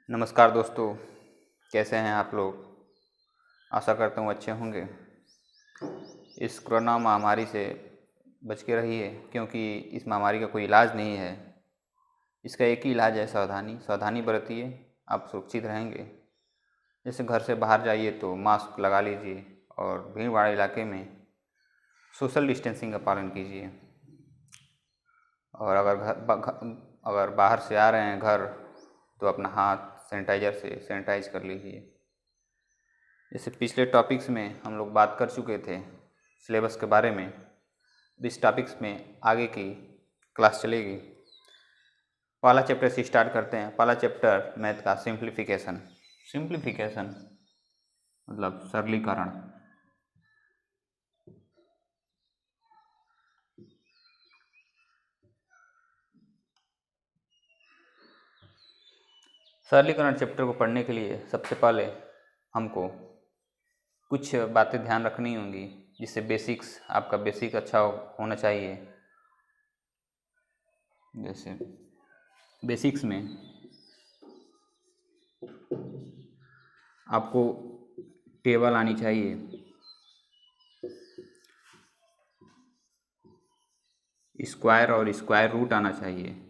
नमस्कार दोस्तों, कैसे हैं आप लोग। आशा करता हूँ अच्छे होंगे। इस कोरोना महामारी से बच के रहिए, क्योंकि इस महामारी का कोई इलाज नहीं है। इसका एक ही इलाज है सावधानी बरतिए, आप सुरक्षित रहेंगे। जैसे घर से बाहर जाइए तो मास्क लगा लीजिए और भीड़ भाड़ इलाके में सोशल डिस्टेंसिंग का पालन कीजिए। और अगर बाहर से आ रहे हैं घर, तो अपना हाथ सैनिटाइज़र से सैनिटाइज कर लीजिए। जैसे पिछले टॉपिक्स में हम लोग बात कर चुके थे सिलेबस के बारे में, इस टॉपिक्स में आगे की क्लास चलेगी। पहला चैप्टर से स्टार्ट करते हैं। पहला चैप्टर मैथ का सिंप्लीफिकेशन मतलब सरलीकरण। सरलीकरण चैप्टर को पढ़ने के लिए सबसे पहले हमको कुछ बातें ध्यान रखनी होंगी, जिससे आपका बेसिक अच्छा होना चाहिए। जैसे बेसिक्स में आपको टेबल आनी चाहिए, स्क्वायर और स्क्वायर रूट आना चाहिए,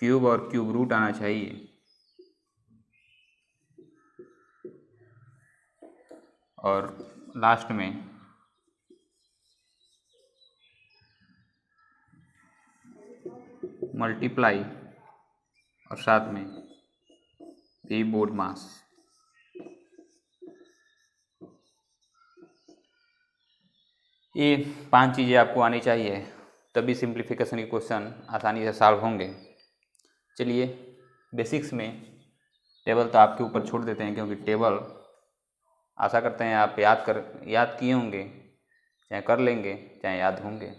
क्यूब और क्यूब रूट आना चाहिए, और लास्ट में मल्टीप्लाई और साथ में भी बोर्ड मास। ये 5 चीज़ें आपको आनी चाहिए, तभी सिंप्लीफिकेशन के क्वेश्चन आसानी से सॉल्व होंगे। चलिए, बेसिक्स में टेबल तो आपके ऊपर छोड़ देते हैं, क्योंकि टेबल आशा करते हैं आप याद किए होंगे, चाहे कर लेंगे चाहे याद होंगे।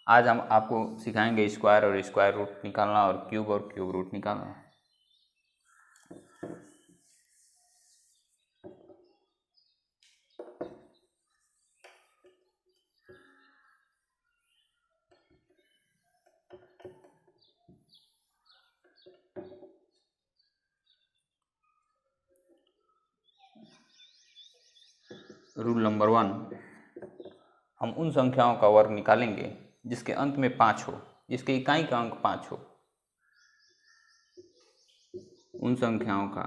आज हम आपको सिखाएंगे स्क्वायर और स्क्वायर रूट निकालना और क्यूब रूट निकालना। रूल नंबर 1, हम उन संख्याओं का वर्ग निकालेंगे जिसके अंत में 5 हो, जिसके इकाई का अंक 5 हो। उन संख्याओं का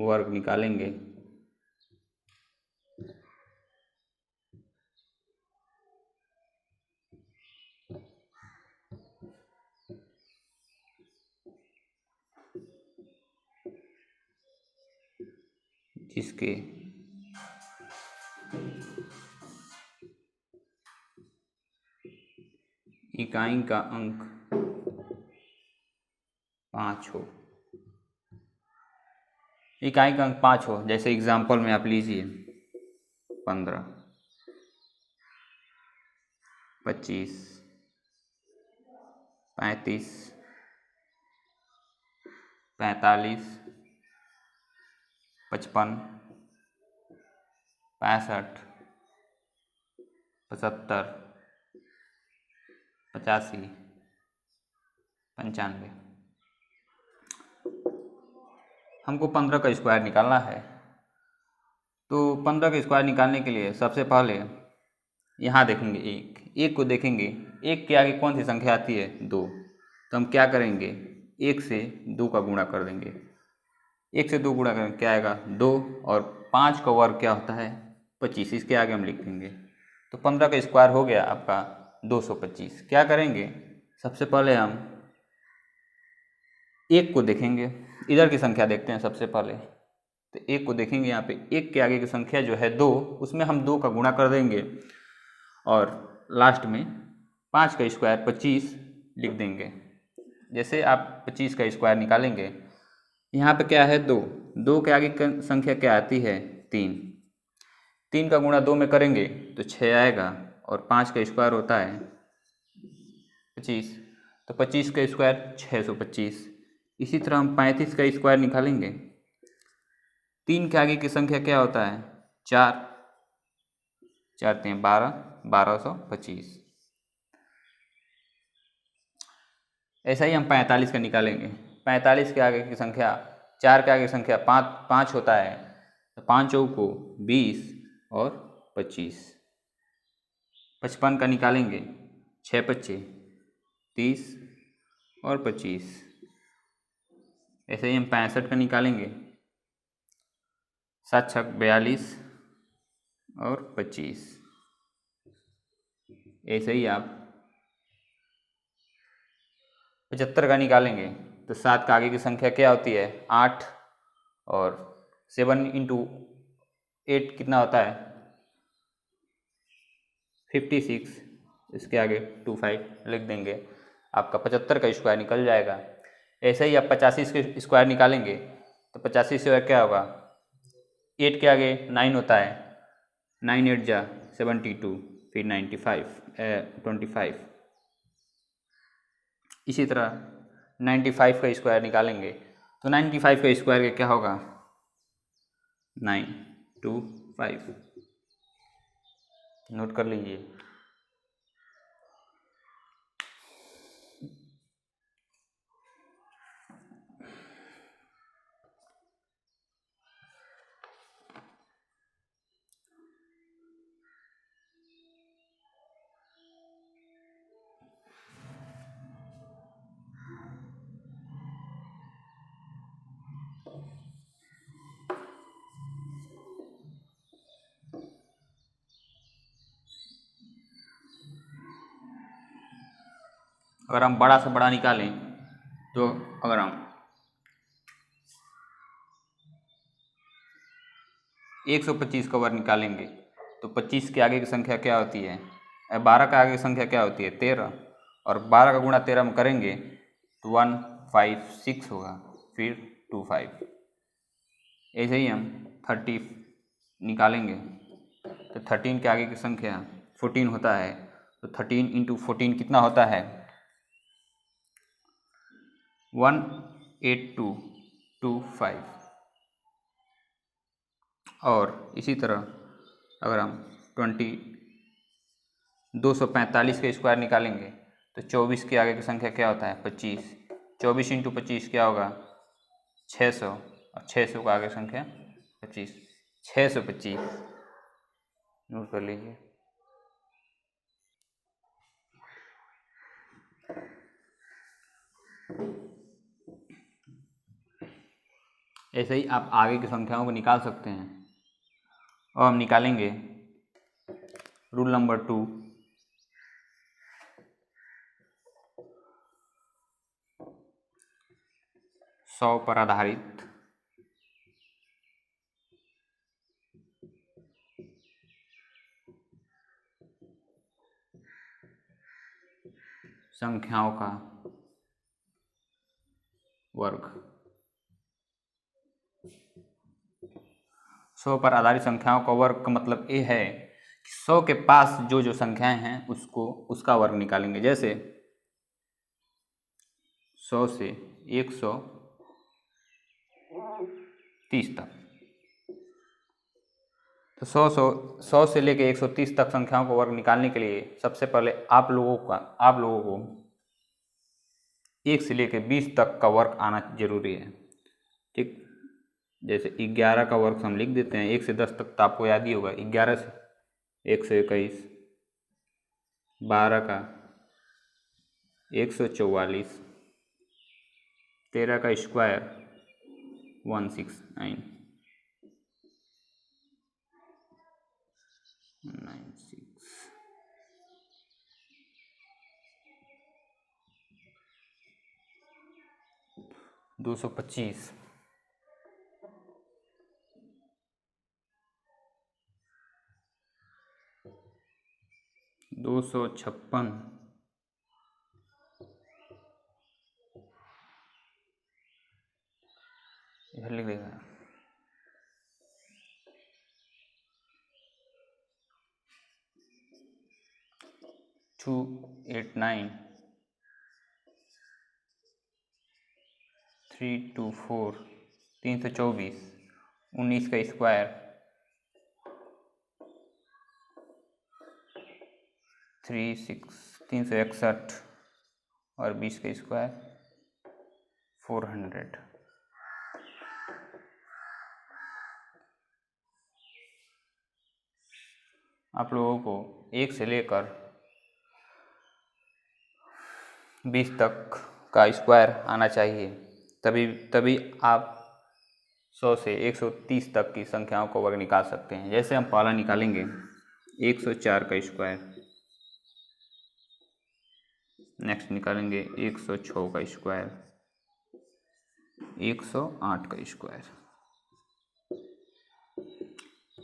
वर्ग निकालेंगे जिसके इकाई का अंक 5 हो। इकाई का अंक 5 हो, जैसे एग्जाम्पल में आप लीजिए 15, 25, 35, 45, 55, 65, 75, 85, 95। हमको 15 का स्क्वायर निकालना है। तो 15 का स्क्वायर निकालने के लिए सबसे पहले यहाँ देखेंगे एक को देखेंगे। एक के आगे कौन सी संख्या आती है? 2। तो हम क्या करेंगे? 1 से 2 का गुणा कर देंगे। 1 से 2 गुणा करेंगे, क्या आएगा? 2। और 5 का वर्ग क्या होता है? 25। इसके आगे हम लिख देंगे। तो 15 का स्क्वायर हो गया आपका 225। क्या करेंगे? सबसे पहले हम 1 को देखेंगे, इधर की संख्या देखते हैं सबसे पहले। तो 1 को देखेंगे, यहाँ पे 1 के आगे की संख्या जो है 2, उसमें हम 2 का गुणा कर देंगे और लास्ट में 5 का स्क्वायर 25 लिख देंगे। जैसे आप 25 का स्क्वायर निकालेंगे, यहाँ पे क्या है? 2 के आगे संख्या क्या आती है? 3 का गुणा 2 में करेंगे तो 6 आएगा, और 5 का स्क्वायर होता है 25, तो 25 का स्क्वायर 625। इसी तरह हम 35 का स्क्वायर निकालेंगे 3 के आगे की संख्या क्या होता है? 4, 4 3 12, 1225। ऐसा ही हम 45 का निकालेंगे। 45 के आगे की संख्या, 4 के आगे की संख्या 5 होता है, तो 5 चौक को 20 और 25। 55 का निकालेंगे, 6 पच्चे 30 और 25। ऐसे ही हम 65 का निकालेंगे, 7 छक 42 और 25। ऐसे ही आप 75 का निकालेंगे, तो 7 का आगे की संख्या क्या होती है? 8, और 7 इंटू 8 कितना होता है? 56। इसके आगे 25 लिख देंगे, आपका 75 का स्क्वायर निकल जाएगा। ऐसे ही आप 85 के स्क्वायर निकालेंगे, तो 85 से क्या होगा? 8 के आगे 9 होता है, 9 8 जा 72, फिर 25। इसी तरह 95 का स्क्वायर निकालेंगे, तो 95 का स्क्वायर क्या होगा? 925। नोट कर लीजिए। अगर हम बड़ा से बड़ा निकालें, तो अगर हम 125 का वर्ग निकालेंगे, तो 25 के आगे की संख्या क्या होती है? 12 का आगे की संख्या क्या होती है? 13, और 12 का गुणा 13 में करेंगे तो 156 होगा, फिर 25। ऐसे ही हम 30 निकालेंगे, तो 13 के आगे की संख्या 14 होता है, तो 13 इंटू 14 कितना होता है? 18225। और इसी तरह अगर हम 245 का स्क्वायर निकालेंगे, तो 24 के आगे की संख्या क्या होता है? 25। 24 इंटू 25 क्या होगा? 600, और 600 का आगे संख्या 25, 625। नोट कर लीजिए। ऐसे ही आप आगे की संख्याओं को निकाल सकते हैं। और हम निकालेंगे रूल नंबर 2। सौ पर आधारित संख्याओं का वर्ग। 100 पर आधारित संख्याओं का वर्ग का मतलब ये है कि 100 के पास जो जो संख्याएं हैं उसका वर्ग निकालेंगे। जैसे 100 से 130 तक, तो 100 से लेके 130 तक संख्याओं को वर्ग निकालने के लिए सबसे पहले आप लोगों को 1 से लेके 20 तक का वर्ग आना जरूरी है। ठीक, जैसे 11 का वर्ग हम लिख देते हैं। 1 से 10 तक तो आपको याद ही होगा। 11 से 1 से 21, 12 का 144, 13 का स्क्वायर 169, 96, 225, 256, इधर लिख देगा 289, 324, 324, 19 का स्क्वायर 361 और 20 का स्क्वायर 400। आप लोगों को 1 से लेकर 20 तक का स्क्वायर आना चाहिए, तभी आप 100 से 130 तक की संख्याओं को वर्ग निकाल सकते हैं। जैसे हम पहला निकालेंगे 104 का स्क्वायर, नेक्स्ट निकालेंगे 106 का स्क्वायर, 108 का स्क्वायर।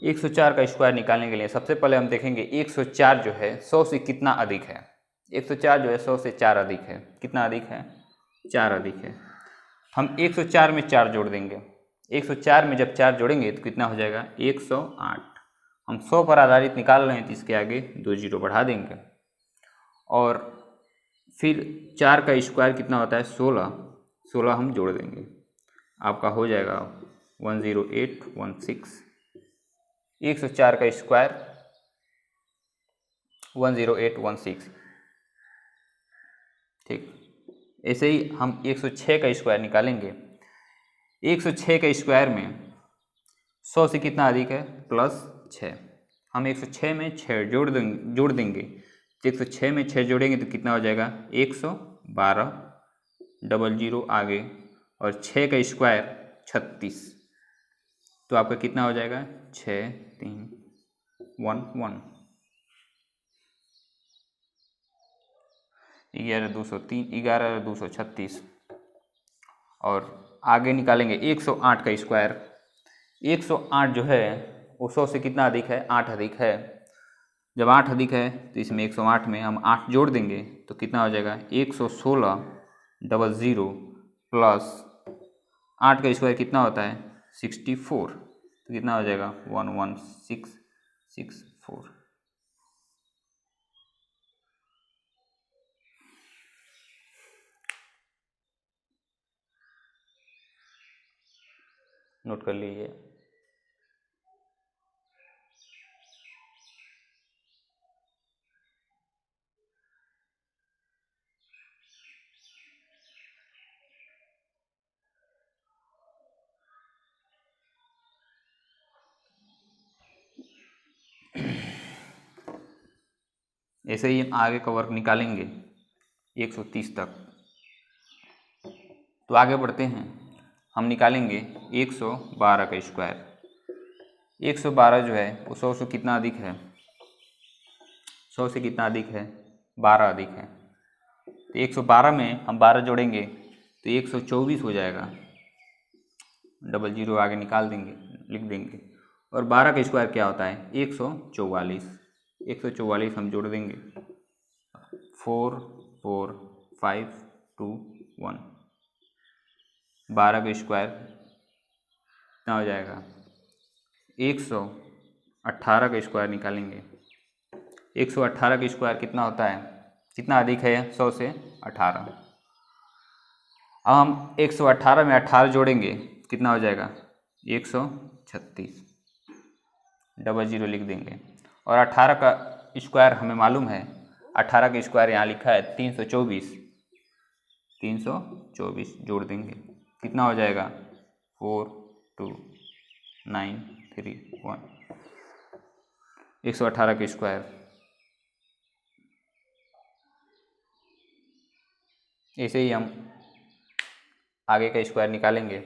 104 का स्क्वायर निकालने के लिए सबसे पहले हम देखेंगे 104 जो है 100 से कितना अधिक है। 104 जो है 100 से 4 अधिक है। कितना अधिक है? 4 अधिक है। हम 104 में 4 जोड़ देंगे। 104 में जब 4 जोड़ेंगे तो कितना हो जाएगा? 108। हम 100 पर आधारित निकाल रहे हैं तो इसके आगे 2 जीरो बढ़ा देंगे और फिर 4 का स्क्वायर कितना होता है? 16। 16 हम जोड़ देंगे, आपका हो जाएगा 10816। 104 का स्क्वायर 10816। ठीक, ऐसे ही हम 106 का स्क्वायर निकालेंगे। 106 का स्क्वायर में 100 से कितना अधिक है? +6। हम 106 में 6 जोड़ देंगे तो 106 में 6 जोड़ेंगे तो कितना हो जाएगा? 112। डबल जीरो आगे और 6 का स्क्वायर 36। तो आपका कितना हो जाएगा? 6 3 1 1। 11,203 11,236। और आगे निकालेंगे 108 का स्क्वायर। 108 जो है वो 100 से कितना अधिक है? 8 अधिक है। जब 8 अधिक है तो इसमें 108 में हम 8 जोड़ देंगे तो कितना हो जाएगा? 116 डबल ज़ीरो प्लस 8 का स्क्वायर कितना होता है? 64। तो कितना हो जाएगा? 11664। नोट कर लीजिए। ऐसे ही आगे का वर्ग निकालेंगे 130 तक। तो आगे बढ़ते हैं, हम निकालेंगे 112 का स्क्वायर। 112 जो है वो 100 से कितना अधिक है? 100 से कितना अधिक है? 12 अधिक है। तो 112 में हम 12 जोड़ेंगे तो 124 हो जाएगा। डबल जीरो आगे निकाल देंगे, लिख देंगे। और 12 का स्क्वायर क्या होता है? 144। 144 हम जोड़ देंगे 4 4 5 2 1। 12 का स्क्वायर कितना हो जाएगा? 118 का स्क्वायर निकालेंगे। 118 का स्क्वायर कितना होता है? कितना अधिक है 100 से? 18। अब हम 118 में 18 जोड़ेंगे कितना हो जाएगा? 136। डबल जीरो लिख देंगे। और 18 का स्क्वायर हमें मालूम है, 18 का स्क्वायर यहाँ लिखा है 324। 324 जोड़ देंगे कितना हो जाएगा? 4 2 9 3 1। 118 का स्क्वायर। ऐसे ही हम आगे का स्क्वायर निकालेंगे।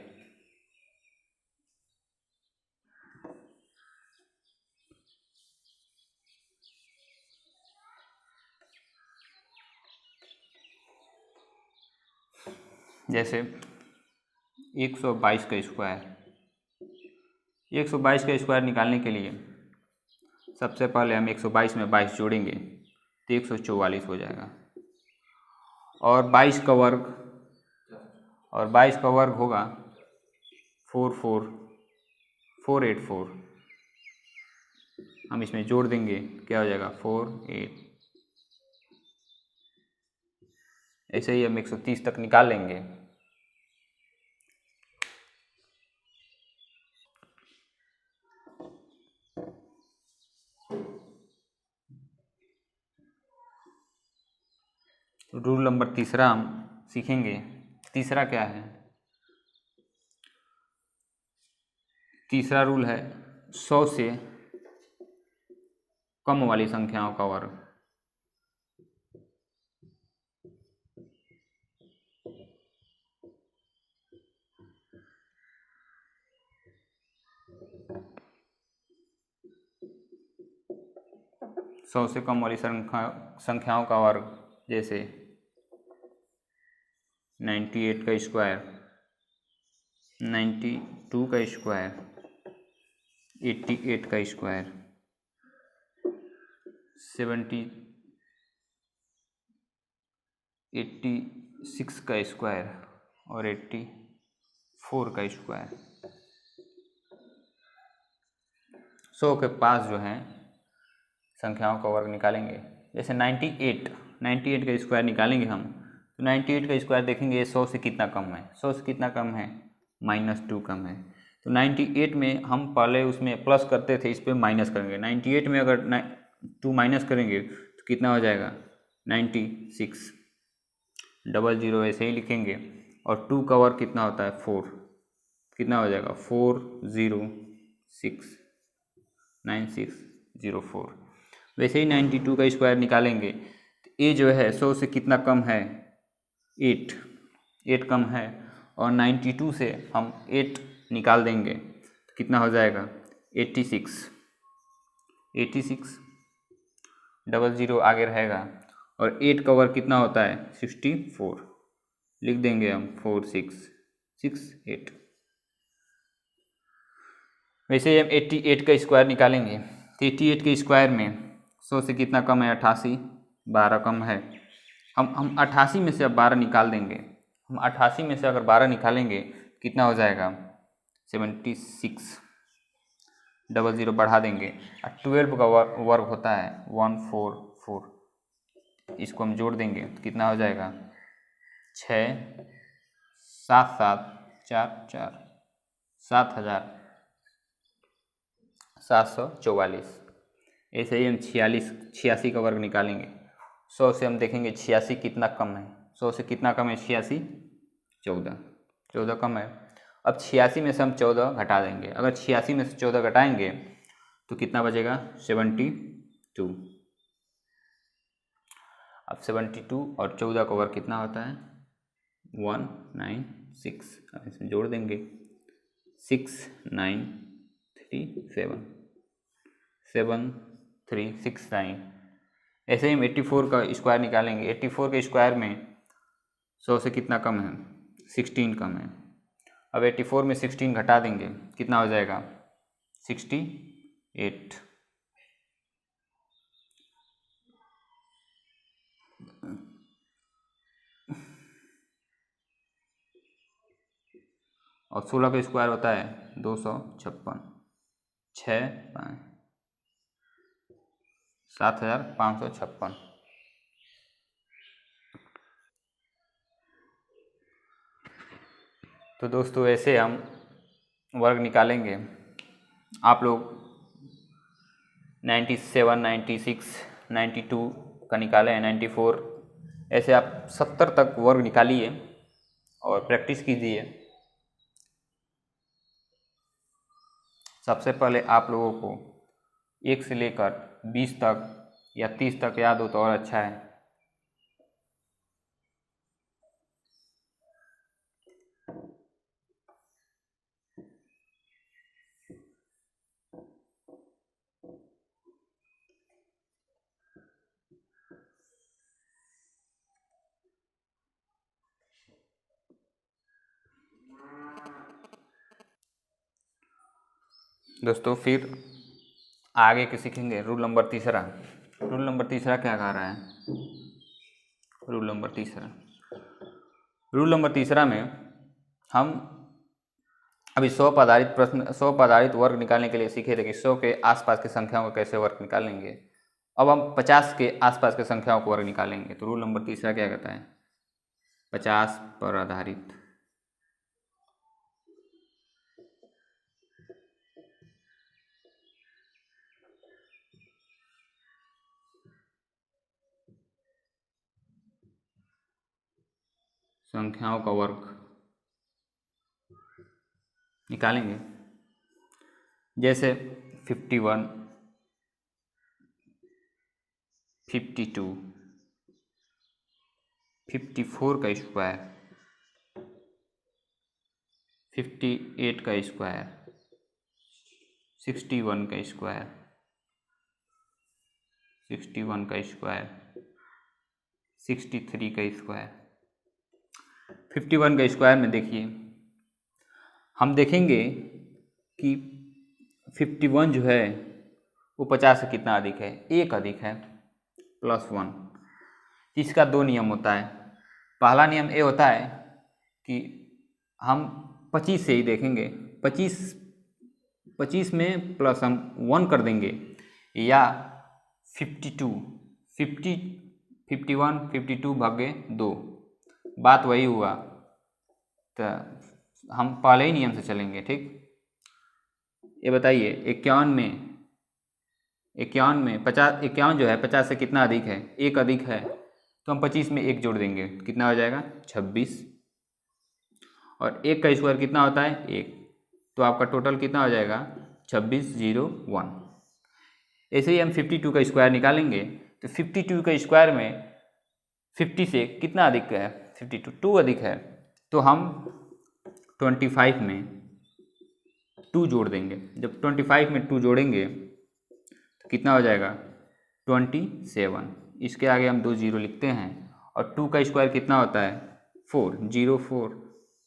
जैसे 122 का स्क्वायर। 122 का स्क्वायर निकालने के लिए सबसे पहले हम 122 में 22 जोड़ेंगे तो 144 हो जाएगा। और 22 का वर्ग होगा 484। हम इसमें जोड़ देंगे क्या हो जाएगा? 48। ऐसे ही हम 130 तक निकाल लेंगे। रूल नंबर तीसरा हम सीखेंगे। तीसरा क्या है? तीसरा रूल है 100 से कम वाली संख्याओं का वर्ग। सौ से कम वाली संख्याओं का वर्ग, जैसे 98 का स्क्वायर, 92 का स्क्वायर, 88 का स्क्वायर, 86 का स्क्वायर और 84 का स्क्वायर। 100 के पास जो है संख्याओं का वर्ग निकालेंगे। जैसे 98 का स्क्वायर निकालेंगे हम, तो 98 का स्क्वायर देखेंगे 100 से कितना कम है। 100 से कितना कम है? -2 कम है। तो 98 में हम पहले उसमें प्लस करते थे, इस पर माइनस करेंगे। 98 में अगर 2 माइनस करेंगे तो कितना हो जाएगा? 96। 00 ऐसे ही लिखेंगे। और 2 का वर्ग कितना होता है? 4। कितना हो जाएगा? 4069604। वैसे ही 92 का स्क्वायर निकालेंगे तो ये जो है 100 से कितना कम है? 8 कम है। और 92 से हम 8 निकाल देंगे तो कितना हो जाएगा? 86। 00 आगे रहेगा। और 8 का वर्ग कितना होता है? 64। लिख देंगे हम 4668। वैसे ही हम 88 का स्क्वायर निकालेंगे तो 88 के स्क्वायर में 100 से कितना कम है? 88। 12 कम है। हम 88 में से अब 12 निकाल देंगे। हम 88 में से अगर 12 निकालेंगे कितना हो जाएगा? 76। 00 बढ़ा देंगे। 12 का वर्ग होता है 144। इसको हम जोड़ देंगे तो कितना हो जाएगा? 6 7 7 4 4 7744। ऐसे ही हम 86 का वर्ग निकालेंगे। 100 से हम देखेंगे 86 कितना कम है। 100 से कितना कम है? 86। 14 कम है। अब 86 में से हम 14 घटा देंगे। अगर 86 में से 14 घटाएंगे तो कितना बचेगा? 72। अब 72 और 14 का वर्ग कितना होता है? 196। अब इसमें जोड़ देंगे 6937 7369। ऐसे ही हम 84 का स्क्वायर निकालेंगे। 84 के स्क्वायर में 100 से कितना कम है? 16 कम है। अब 84 में 16 घटा देंगे कितना हो जाएगा? 68। और 16 का स्क्वायर होता है 256। 6 5 7556। तो दोस्तों ऐसे हम वर्ग निकालेंगे। आप लोग 97 96 92 का निकाले हैं, 94। ऐसे आप 70 तक वर्ग निकालिए और प्रैक्टिस कीजिए। सबसे पहले आप लोगों को 1 से लेकर 20 तक या 30 तक याद हो तो और अच्छा है। दोस्तों फिर आगे के सीखेंगे रूल नंबर तीसरा। रूल नंबर तीसरा क्या कह रहा है? रूल नंबर तीसरा में हम अभी 100 पर आधारित प्रश्न, 100 पर आधारित वर्ग निकालने के लिए सीखे थे कि 100 के आसपास की संख्याओं को कैसे वर्ग निकालेंगे। अब हम 50 के आसपास की संख्याओं को वर्ग निकालेंगे। तो रूल नंबर तीसरा क्या कहता है? 50 पर आधारित संख्याओं का वर्ग निकालेंगे। जैसे 51, 52, 54 का स्क्वायर, 58 का स्क्वायर, 61 का स्क्वायर, 61 का स्क्वायर, 63 का स्क्वायर। 51 का स्क्वायर में देखिए, हम देखेंगे कि 51 जो है वो 50 से कितना अधिक है, एक अधिक है, +1। इसका दो नियम होता है। पहला नियम ये होता है कि हम 25 से ही देखेंगे, 25 में प्लस हम 1 कर देंगे, या 52, 51, 52 भागे 2, बात वही हुआ। तो हम पहले ही नियम से चलेंगे, ठीक। ये बताइए 51 में 50, 51 जो है 50 से कितना अधिक है, एक अधिक है, तो हम 25 में एक जोड़ देंगे, कितना हो जाएगा 26। और एक का स्क्वायर कितना होता है, एक, तो आपका टोटल कितना हो जाएगा 2601। ऐसे ही हम 52 का स्क्वायर निकालेंगे, तो 52 का स्क्वायर में 50 से कितना अधिक है, 52, 2 अधिक है, तो हम 25 में 2 जोड़ देंगे। जब 25 में 2 जोड़ेंगे तो कितना हो जाएगा 27। इसके आगे हम 2 जीरो लिखते हैं, और 2 का स्क्वायर कितना होता है 4, 04,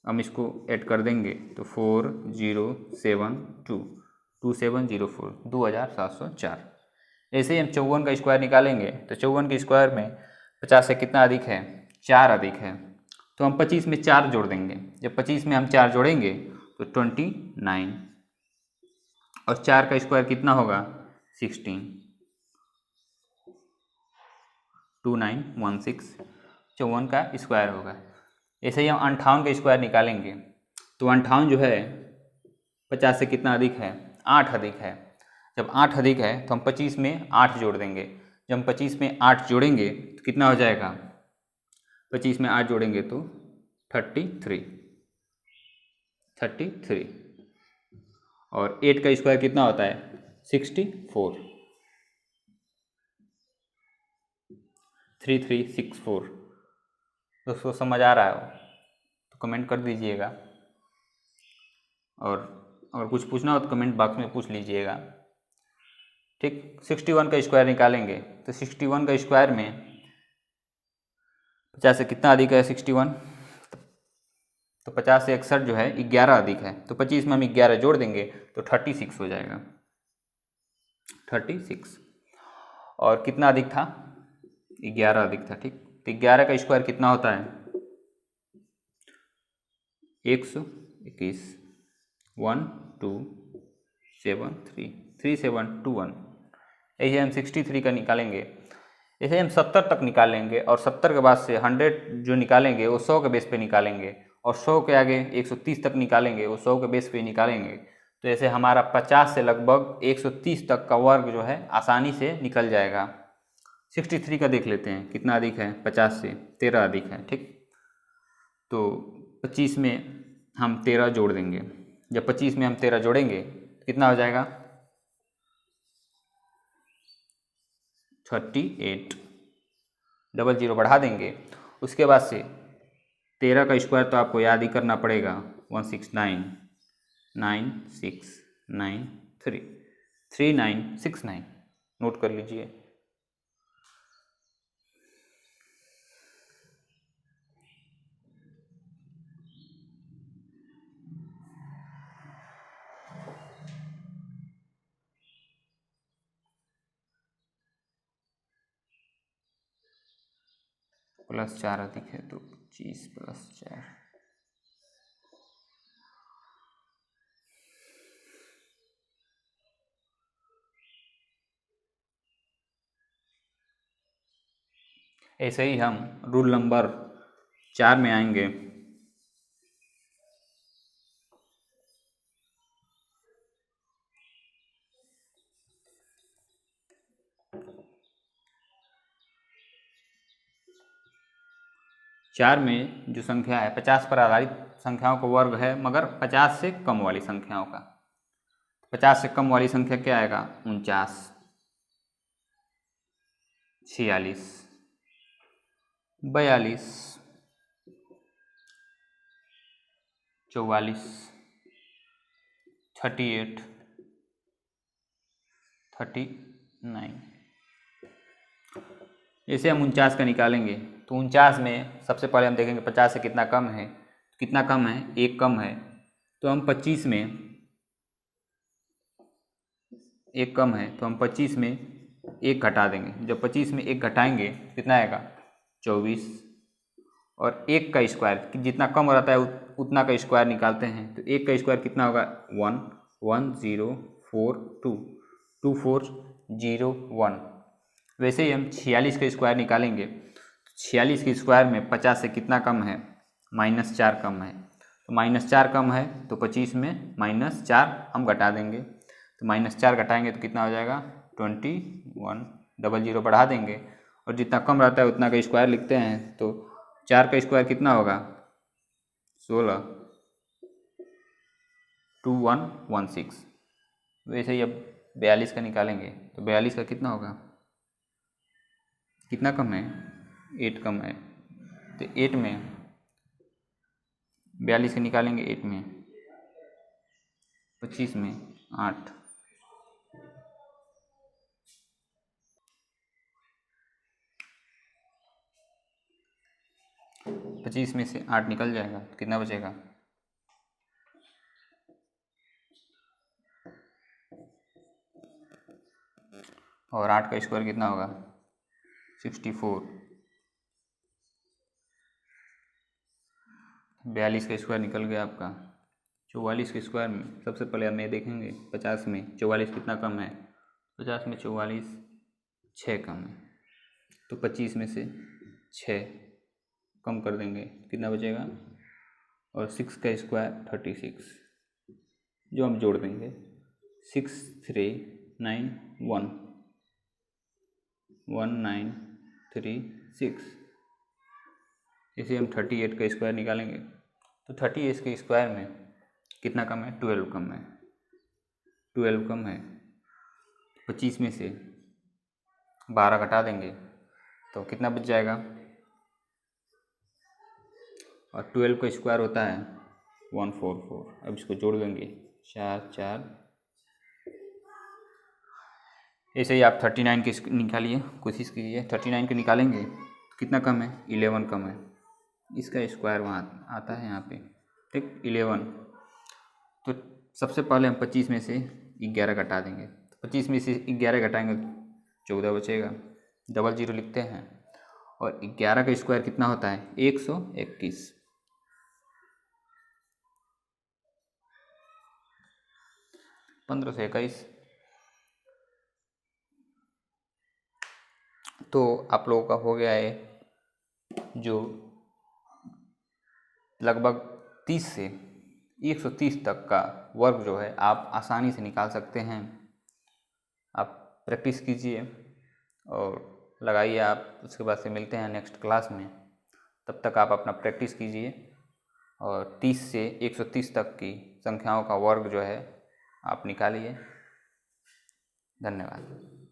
हम इसको ऐड कर देंगे तो 4072, 2704, 2704। ऐसे ही हम 54 का स्क्वायर निकालेंगे, तो 54 के स्क्वायर में 50 से कितना अधिक है, 4 अधिक है, तो हम 25 में 4 जोड़ देंगे। जब 25 में हम 4 जोड़ेंगे तो 29, और 4 का स्क्वायर कितना होगा 16, 2916, 54 का स्क्वायर होगा। ऐसे ही हम 58 का स्क्वायर निकालेंगे, तो 58 जो है 50 से कितना अधिक है, 8 अधिक है। जब 8 अधिक है तो हम 25 में 8 जोड़ देंगे। जब हम 25 में 8 जोड़ेंगे तो कितना हो जाएगा, 25 में 8 जोड़ेंगे तो 33। और 8 का स्क्वायर कितना होता है 64, 3364। दोस्तों समझ आ रहा है तो कमेंट कर दीजिएगा, और कुछ पूछना हो तो कमेंट बॉक्स में पूछ लीजिएगा, ठीक। 61 का स्क्वायर निकालेंगे, तो 61 का स्क्वायर में 50 से कितना अधिक है 61, तो 50 से 61 जो है 11 अधिक है, तो 25 में हम 11 जोड़ देंगे तो 36 हो जाएगा, 36। और कितना अधिक था 11 अधिक था, ठीक। तो 11 का स्क्वायर कितना होता है 121, 3721। ऐसे हम 63 का निकालेंगे। ऐसे हम 70 तक निकालेंगे, और 70 के बाद से 100 जो निकालेंगे वो 100 के बेस पे निकालेंगे, और 100 के आगे 130 तक निकालेंगे, वो 100 के बेस पे निकालेंगे। तो ऐसे हमारा 50 से लगभग 130 तक का वर्ग जो है आसानी से निकल जाएगा। 63 का देख लेते हैं कितना अधिक है, 50 से 13 अधिक है, ठीक। तो 25 में हम 13 जोड़ देंगे। जब 25 में हम 13 जोड़ेंगे कितना हो जाएगा 38, 00 बढ़ा देंगे। उसके बाद से 13 का स्क्वायर तो आपको याद ही करना पड़ेगा, 1699693, 3969, नोट कर लीजिए। +4 अधिक है तो 25 + 4, ऐसे ही हम रूल नंबर 4 में आएंगे। 4 में जो संख्या है 50 पर आधारित संख्याओं का वर्ग है, मगर 50 से कम वाली संख्याओं का। 50 से कम वाली संख्या क्या आएगा? 49, 46, 42, 44, 38, 39। जैसे हम 49 का निकालेंगे तो 49 में सबसे पहले हम देखेंगे 50 से कितना कम है। कितना कम है? 1 कम है, तो हम 25 में 1 कम है तो हम 25 में 1 घटा देंगे। जब 25 में 1 घटाएंगे कितना आएगा? 24। और 1 का स्क्वायर जितना कम रहता है उतना का स्क्वायर निकालते हैं, तो 1 का स्क्वायर कितना होगा? 1, 1 0 4 2 2 4 0 1। वैसे ही हम 46 का स्क्वायर निकालेंगे। 46 के स्क्वायर में 50 से कितना कम है? -4 कम है, तो -4 कम है तो 25 में -4 हम घटा देंगे। तो -4 घटाएंगे तो कितना हो जाएगा? 21। 00 बढ़ा देंगे और जितना कम रहता है उतना का स्क्वायर लिखते हैं, तो 4 का स्क्वायर कितना होगा? 16, 2116। वैसे ही अब 42 का निकालेंगे तो 42 का कितना होगा? कितना कम है? 8 कम है, तो 8 में 42 का निकालेंगे, 8 में 25 में 8। पच्चीस में से 8 निकल जाएगा तो कितना बचेगा? और 8 का स्क्वायर कितना होगा? 64। 42 का स्क्वायर निकल गया आपका। 44 के स्क्वायर में सबसे पहले हम ये देखेंगे 50 में 44 कितना कम है। 50 में 44 6 कम है, तो 25 में से 6 कम कर देंगे, कितना बचेगा? और 6 का स्क्वायर 36, जो हम जोड़ देंगे। 6 3 9 1 1 9 3 6। इसे हम 38 का स्क्वायर निकालेंगे तो 38 के स्क्वायर में कितना कम है? 12 कम है। 12 कम है, 25 में से 12 घटा देंगे तो कितना बच जाएगा? और 12 का स्क्वायर होता है 144। अब इसको जोड़ देंगे 4 4। ऐसे ही आप 39 के निकालिए, कोशिश कीजिए। 39 के निकालेंगे तो कितना कम है? 11 कम है। इसका स्क्वायर वहाँ आता है यहाँ पे, ठीक, 11। तो सबसे पहले हम 25 में से 11 घटा देंगे, तो 25 में से 11 घटाएंगे 14 बचेगा। 00 लिखते हैं। और 11 का स्क्वायर कितना होता है? 121। 15 से 21। तो आप लोगों का हो गया है जो लगभग 30 से 130 तक का वर्ग जो है आप आसानी से निकाल सकते हैं। आप प्रैक्टिस कीजिए और लगाइए आप। उसके बाद से मिलते हैं नेक्स्ट क्लास में। तब तक आप अपना प्रैक्टिस कीजिए और 30 से 130 तक की संख्याओं का वर्ग जो है आप निकालिए। धन्यवाद।